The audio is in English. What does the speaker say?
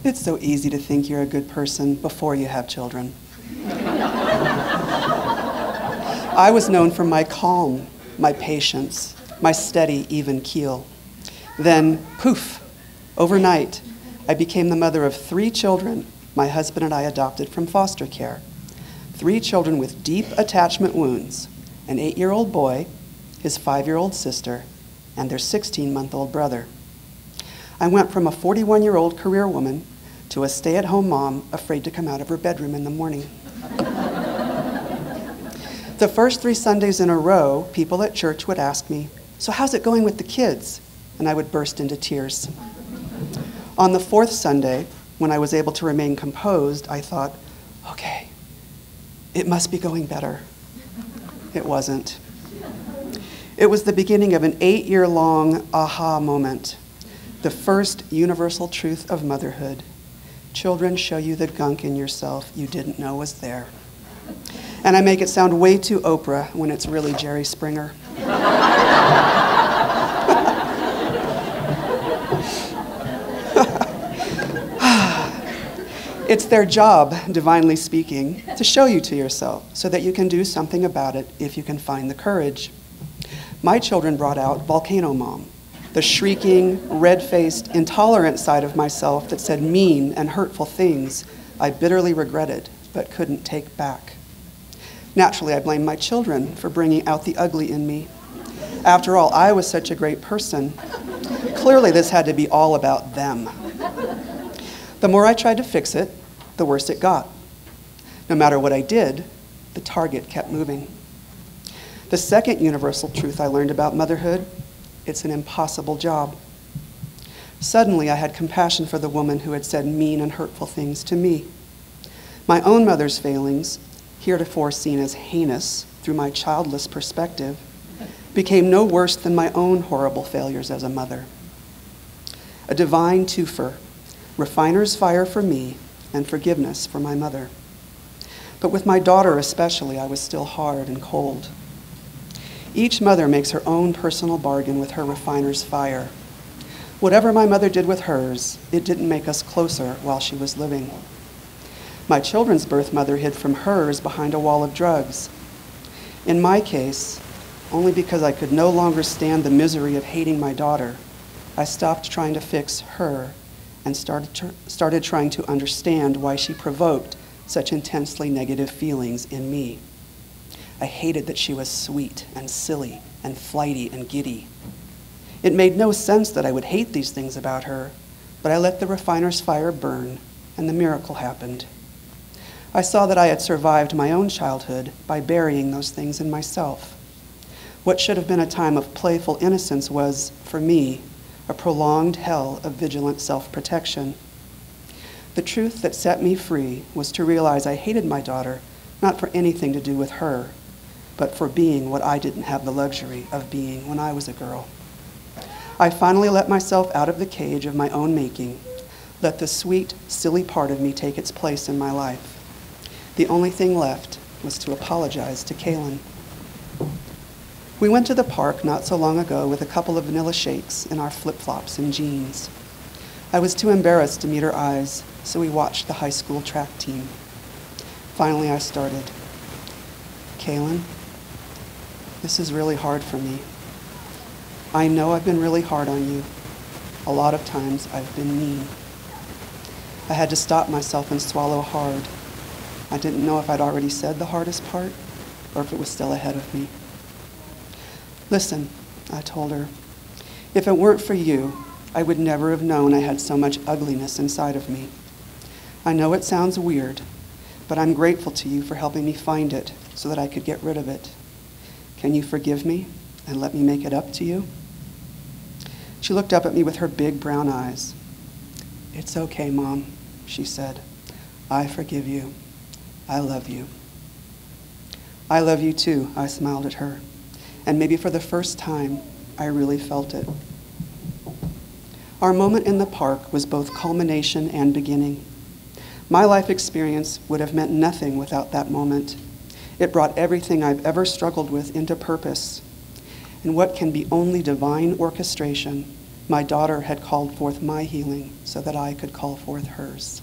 It's so easy to think you're a good person before you have children. I was known for my calm, my patience, my steady, even keel. Then, poof, overnight, I became the mother of 3 children my husband and I adopted from foster care. 3 children with deep attachment wounds, an 8-year-old boy, his 5-year-old sister, and their 16-month-old brother. I went from a 41-year-old career woman to a stay-at-home mom afraid to come out of her bedroom in the morning. The first 3 Sundays in a row, people at church would ask me, "So how's it going with the kids?" And I would burst into tears. On the 4th Sunday, when I was able to remain composed, I thought, okay, it must be going better. It wasn't. It was the beginning of an 8-year-long aha moment, the first universal truth of motherhood. Children show you the gunk in yourself you didn't know was there. And I make it sound way too Oprah when it's really Jerry Springer. It's their job, divinely speaking, to show you to yourself so that you can do something about it if you can find the courage. My children brought out Volcano Mom, the shrieking, red-faced, intolerant side of myself that said mean and hurtful things I bitterly regretted but couldn't take back. Naturally, I blame my children for bringing out the ugly in me. After all, I was such a great person. Clearly, this had to be all about them. The more I tried to fix it, the worse it got. No matter what I did, the target kept moving. The second universal truth I learned about motherhood, it's an impossible job. Suddenly, I had compassion for the woman who had said mean and hurtful things to me. My own mother's failings, heretofore seen as heinous through my childless perspective, became no worse than my own horrible failures as a mother. A divine twofer, refiner's fire for me and forgiveness for my mother. But with my daughter especially, I was still hard and cold. Each mother makes her own personal bargain with her refiner's fire. Whatever my mother did with hers, it didn't make us closer while she was living. My children's birth mother hid from hers behind a wall of drugs. In my case, only because I could no longer stand the misery of hating my daughter, I stopped trying to fix her and started trying to understand why she provoked such intensely negative feelings in me. I hated that she was sweet and silly and flighty and giddy. It made no sense that I would hate these things about her, but I let the refiner's fire burn, and the miracle happened. I saw that I had survived my own childhood by burying those things in myself. What should have been a time of playful innocence was, for me, a prolonged hell of vigilant self-protection. The truth that set me free was to realize I hated my daughter, not for anything to do with her, but for being what I didn't have the luxury of being when I was a girl. I finally let myself out of the cage of my own making, let the sweet, silly part of me take its place in my life. The only thing left was to apologize to Kaylin. We went to the park not so long ago with a couple of vanilla shakes in our flip-flops and jeans. I was too embarrassed to meet her eyes, so we watched the high school track team. Finally, I started. Kaylin, this is really hard for me. I know I've been really hard on you. A lot of times I've been mean. I had to stop myself and swallow hard. I didn't know if I'd already said the hardest part or if it was still ahead of me. Listen, I told her, if it weren't for you, I would never have known I had so much ugliness inside of me. I know it sounds weird, but I'm grateful to you for helping me find it so that I could get rid of it. Can you forgive me and let me make it up to you? She looked up at me with her big brown eyes. It's okay, Mom, she said. I forgive you. I love you. I love you too, I smiled at her. And maybe for the first time, I really felt it. Our moment in the park was both culmination and beginning. My life experience would have meant nothing without that moment. It brought everything I've ever struggled with into purpose. In what can be only divine orchestration, My daughter had called forth my healing so that I could call forth hers.